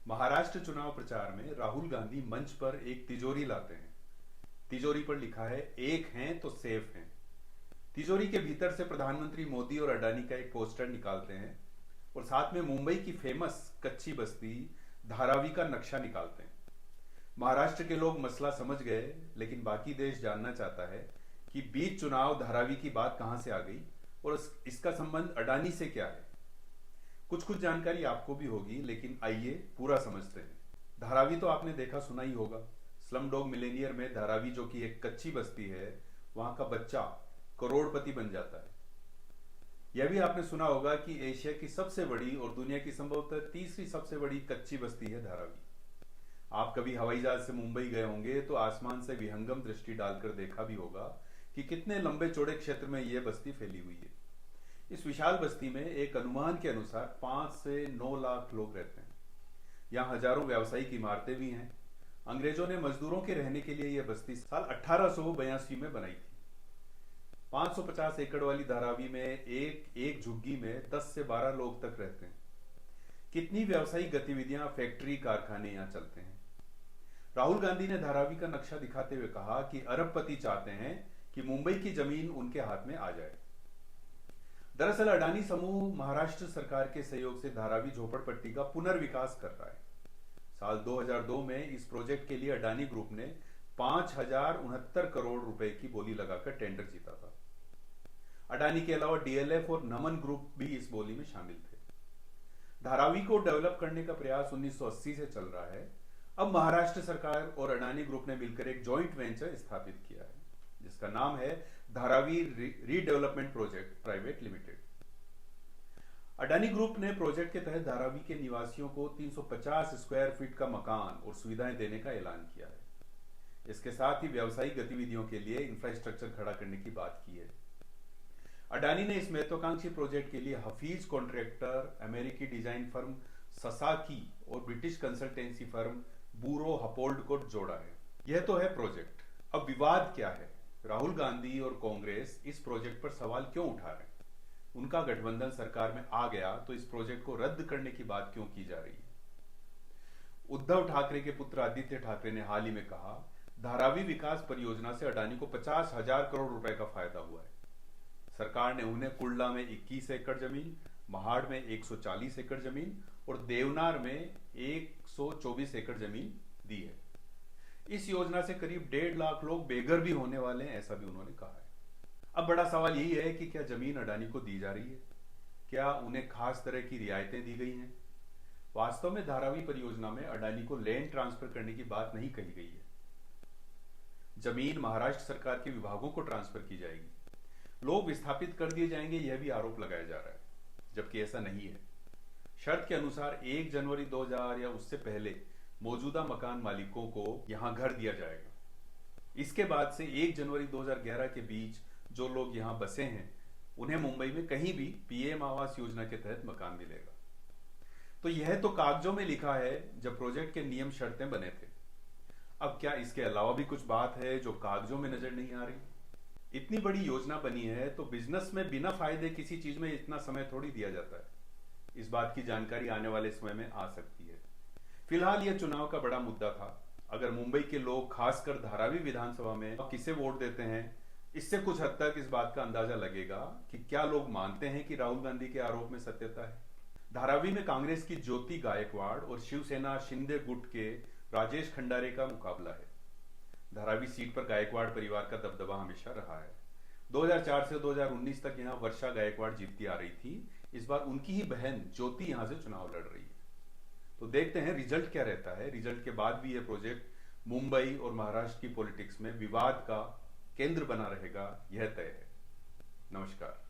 महाराष्ट्र चुनाव प्रचार में राहुल गांधी मंच पर एक तिजोरी लाते हैं। तिजोरी पर लिखा है, एक हैं तो सेफ हैं। तिजोरी के भीतर से प्रधानमंत्री मोदी और अडानी का एक पोस्टर निकालते हैं और साथ में मुंबई की फेमस कच्ची बस्ती धारावी का नक्शा निकालते हैं। महाराष्ट्र के लोग मसला समझ गए, लेकिन बाकी देश जानना चाहता है कि बीच चुनाव धारावी की बात कहां से आ गई और इसका संबंध अडानी से क्या है। कुछ जानकारी आपको भी होगी, लेकिन आइए पूरा समझते हैं। धारावी तो आपने देखा सुना ही होगा। स्लम डॉग मिलेनियर में धारावी, जो कि एक कच्ची बस्ती है, वहां का बच्चा करोड़पति बन जाता है। यह भी आपने सुना होगा कि एशिया की सबसे बड़ी और दुनिया की संभवतः तीसरी सबसे बड़ी कच्ची बस्ती है धारावी। आप कभी हवाई जहाज से मुंबई गए होंगे तो आसमान से विहंगम दृष्टि डालकर देखा भी होगा कि कितने लंबे चौड़े क्षेत्र में यह बस्ती फैली हुई है। इस विशाल बस्ती में एक अनुमान के अनुसार 5 से 9 लाख लोग रहते हैं। यहाँ हजारों व्यावसायिक इमारतें भी हैं। अंग्रेजों ने मजदूरों के रहने के लिए यह बस्ती साल 1882 में बनाई थी। 550 एकड़ वाली धारावी में एक झुग्गी में 10 से 12 लोग तक रहते हैं। कितनी व्यावसायिक गतिविधियां, फैक्ट्री, कारखाने यहां चलते हैं। राहुल गांधी ने धारावी का नक्शा दिखाते हुए कहा कि अरबपति चाहते हैं कि मुंबई की जमीन उनके हाथ में आ जाए। दरअसल अडानी समूह महाराष्ट्र सरकार के सहयोग से धारावी झोपड़पट्टी का पुनर्विकास कर रहा है। साल 2002 में इस प्रोजेक्ट के लिए अडानी ग्रुप ने 5069 करोड़ रुपए की बोली लगाकर टेंडर जीता था। अडानी के अलावा डीएलएफ और नमन ग्रुप भी इस बोली में शामिल थे। धारावी को डेवलप करने का प्रयास 1980 से चल रहा है। अब महाराष्ट्र सरकार और अडानी ग्रुप ने मिलकर एक जॉइंट वेंचर स्थापित किया है, जिसका नाम है Dharavi redevelopment project private limited. Adani group ने प्रोजेक्ट के तहत धारावी के निवासियों को 350 स्क्वायर फीट का मकान और सुविधाएं देने का ऐलान किया है। इसके साथ ही व्यावसायिक गतिविधियों के लिए इंफ्रास्ट्रक्चर खड़ा करने की बात की है। अडानी ने इस महत्वाकांक्षी प्रोजेक्ट के लिए हफीज कॉन्ट्रैक्टर, अमेरिकी डिजाइन फर्म ससाकी और ब्रिटिश कंसल्टेंसी फर्म बूरो हपोल्ड को जोड़ा है। यह तो है प्रोजेक्ट। अब विवाद क्या है? राहुल गांधी और कांग्रेस इस प्रोजेक्ट पर सवाल क्यों उठा रहे हैं? उनका गठबंधन सरकार में आ गया तो इस प्रोजेक्ट को रद्द करने की बात क्यों की जा रही है? उद्धव ठाकरे के पुत्र आदित्य ठाकरे ने हाल ही में कहा, धारावी विकास परियोजना से अडानी को 50,000 करोड़ रुपए का फायदा हुआ है। सरकार ने उन्हें कुर्ला में 21 एकड़ जमीन, महाड़ में 140 एकड़ जमीन और देवनार में 124 एकड़ जमीन दी है। इस योजना से करीब 1.5 लाख लोग बेघर भी होने वाले हैं, ऐसा भी उन्होंने कहा है। अब बड़ा सवाल यही है कि क्या जमीन अडानी को दी जा रही है? क्या उन्हें खास तरह की रियायतें दी गई हैं? वास्तव में धारावी परियोजना में अडानी को लैंड ट्रांसफर करने की बात नहीं कही गई है। जमीन महाराष्ट्र सरकार के विभागों को ट्रांसफर की जाएगी। लोग विस्थापित कर दिए जाएंगे, यह भी आरोप लगाया जा रहा है, जबकि ऐसा नहीं है। शर्त के अनुसार 1 जनवरी 2000 या उससे पहले मौजूदा मकान मालिकों को यहां घर दिया जाएगा। इसके बाद से 1 जनवरी 2011 के बीच जो लोग यहां बसे हैं, उन्हें मुंबई में कहीं भी पीएम आवास योजना के तहत मकान मिलेगा। तो यह तो कागजों में लिखा है जब प्रोजेक्ट के नियम शर्तें बने थे। अब क्या इसके अलावा भी कुछ बात है जो कागजों में नजर नहीं आ रही? इतनी बड़ी योजना बनी है तो बिजनेस में बिना फायदे किसी चीज में इतना समय थोड़ी दिया जाता है। इस बात की जानकारी आने वाले समय में आ सकती है। फिलहाल यह चुनाव का बड़ा मुद्दा था। अगर मुंबई के लोग, खासकर धारावी विधानसभा में किसे वोट देते हैं, इससे कुछ हद तक इस बात का अंदाजा लगेगा कि क्या लोग मानते हैं कि राहुल गांधी के आरोप में सत्यता है। धारावी में कांग्रेस की ज्योति गायकवाड़ और शिवसेना शिंदे गुट के राजेश खंडारे का मुकाबला है। धारावी सीट पर गायकवाड़ परिवार का दबदबा हमेशा रहा है। 2004 से 2019 तक यहां वर्षा गायकवाड़ जीतती आ रही थी। इस बार उनकी ही बहन ज्योति यहां से चुनाव लड़ रही है। तो देखते हैं रिजल्ट क्या रहता है। रिजल्ट के बाद भी यह प्रोजेक्ट मुंबई और महाराष्ट्र की पॉलिटिक्स में विवाद का केंद्र बना रहेगा, यह तय है। नमस्कार।